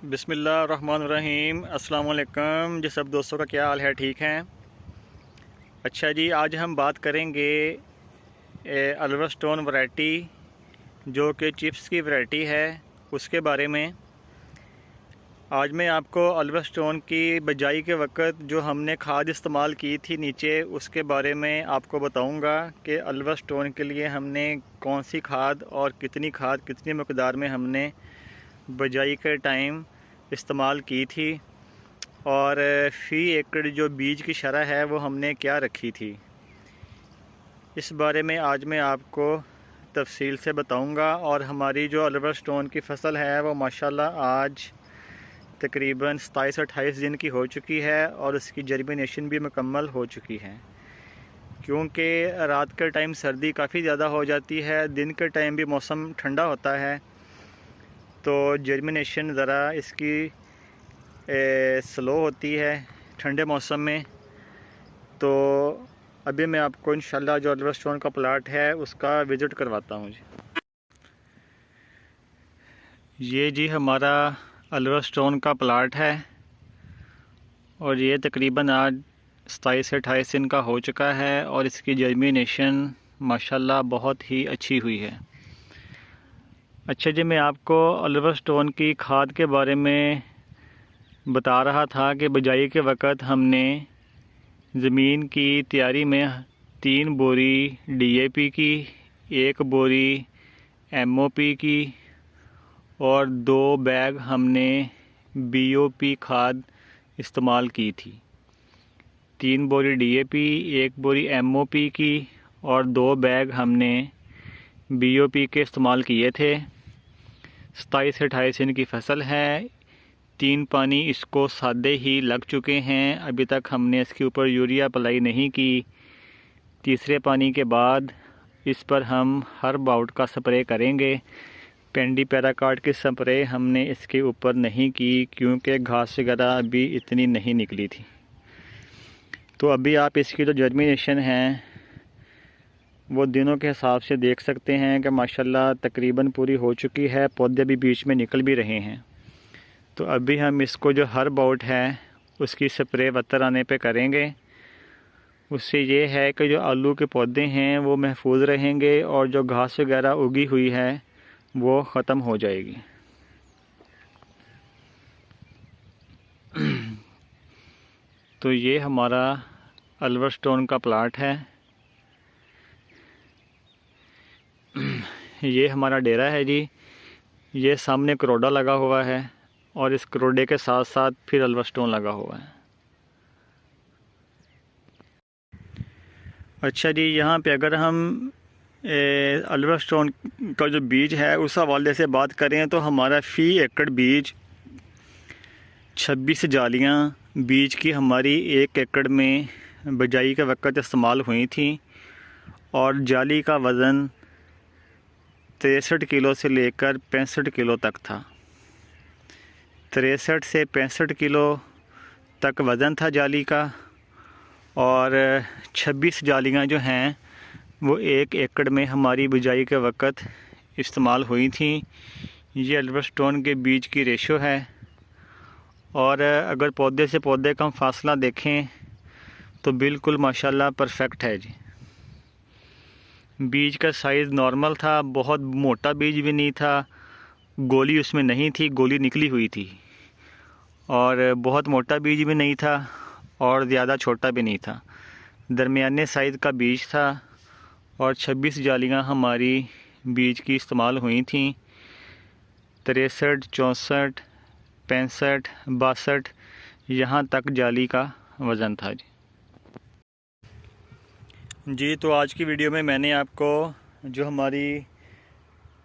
बिस्मिल्लाहिर्रहमानिर्रहीम। अस्सलाम वालेकुम जी। सब दोस्तों का क्या हाल है? ठीक हैं? अच्छा जी, आज हम बात करेंगे अल्वा स्टोन वैरायटी जो कि चिप्स की वैरायटी है, उसके बारे में। आज मैं आपको अल्वा स्टोन की बिजाई के वक्त जो हमने खाद इस्तेमाल की थी नीचे, उसके बारे में आपको बताऊंगा कि अल्वा स्टोन के लिए हमने कौन सी खाद और कितनी मकदार में हमने बिजाई के टाइम इस्तेमाल की थी, और फ़ी एकड़ जो बीज की शरह है वो हमने क्या रखी थी। इस बारे में आज मैं आपको तफसील से बताऊंगा। और हमारी जो अल्वा स्टोन की फ़सल है वो माशाल्लाह आज तकरीबन 27-28 दिन की हो चुकी है और उसकी जर्मिनेशन भी मुकम्मल हो चुकी है। क्योंकि रात के टाइम सर्दी काफ़ी ज़्यादा हो जाती है, दिन के टाइम भी मौसम ठंडा होता है, तो जर्मिनेशन ज़रा इसकी स्लो होती है ठंडे मौसम में। तो अभी मैं आपको इंशाल्लाह जो अल्वा स्टोन का प्लाट है उसका विज़िट करवाता हूँ जी। ये जी हमारा अल्वा स्टोन का प्लाट है और ये तकरीबन आज 27 से 28 दिन का हो चुका है और इसकी जर्मिनेशन माशाल्लाह बहुत ही अच्छी हुई है। अच्छा जी, मैं आपको अल्वा स्टोन की खाद के बारे में बता रहा था कि बिजाई के वक्त हमने ज़मीन की तैयारी में 3 बोरी DAP की, 1 बोरी MOP की और 2 बैग हमने BOP खाद इस्तेमाल की थी। 3 बोरी DAP, 1 बोरी MOP की और 2 बैग हमने BOP के इस्तेमाल किए थे। 27 से 28 दिन की फ़सल है। 3 पानी इसको सादे ही लग चुके हैं, अभी तक हमने इसके ऊपर यूरिया अप्लाई नहीं की। तीसरे पानी के बाद इस पर हम हर बाउट का स्प्रे करेंगे। पेंडी पैराकार्ड की स्प्रे हमने इसके ऊपर नहीं की क्योंकि घास वगैरह अभी इतनी नहीं निकली थी। तो अभी आप इसकी जो जर्मिनेशन है वो दिनों के हिसाब से देख सकते हैं कि माशाल्लाह तकरीबन पूरी हो चुकी है, पौधे भी बीच में निकल भी रहे हैं। तो अभी हम इसको जो हर बाउट है उसकी स्प्रे वतर आने पे करेंगे। उससे ये है कि जो आलू के पौधे हैं वो महफूज रहेंगे और जो घास वगैरह उगी हुई है वो ख़त्म हो जाएगी। तो ये हमारा अल्वा स्टोन का प्लाट है। ये हमारा डेरा है जी। ये सामने करोडा लगा हुआ है और इस करोडे के साथ साथ फिर अल्वा स्टोन लगा हुआ है। अच्छा जी, यहाँ पे अगर हम अल्वा स्टोन का जो बीज है उस हवाले से बात करें तो हमारा फ़ी एकड़ बीज 26 जालियाँ बीज की हमारी 1 एकड़ में बिजाई के वक्त इस्तेमाल हुई थी और जाली का वज़न 63 किलो से लेकर 65 किलो तक था। 63 से 65 किलो तक वज़न था जाली का और 26 जालियाँ जो हैं वो 1 एकड़ में हमारी बिजाई के वक्त इस्तेमाल हुई थी। ये अल्वा स्टोन के बीज की रेशो है। और अगर पौधे से पौधे का हम फासला देखें तो बिल्कुल माशाल्लाह परफेक्ट है जी। बीज का साइज़ नॉर्मल था, बहुत मोटा बीज भी नहीं था, गोली उसमें नहीं थी, गोली निकली हुई थी, और बहुत मोटा बीज भी नहीं था और ज़्यादा छोटा भी नहीं था, दरमियाने साइज़ का बीज था। और 26 जालियाँ हमारी बीज की इस्तेमाल हुई थी। 63, 64, 65, 62 यहाँ तक जाली का वज़न था जी। तो आज की वीडियो में मैंने आपको जो हमारी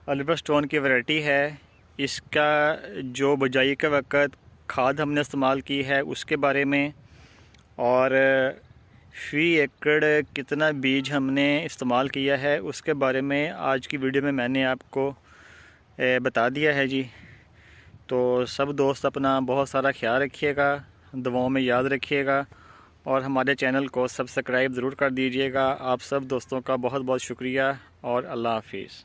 अल्वा स्टोन की वैरायटी है इसका जो बिजाई के वक्त खाद हमने इस्तेमाल की है उसके बारे में, और फ़ी एकड़ कितना बीज हमने इस्तेमाल किया है उसके बारे में आज की वीडियो में मैंने आपको बता दिया है जी। तो सब दोस्त अपना बहुत सारा ख्याल रखिएगा, दुआओं में याद रखिएगा और हमारे चैनल को सब्सक्राइब ज़रूर कर दीजिएगा। आप सब दोस्तों का बहुत बहुत शुक्रिया और अल्लाह हाफिज़।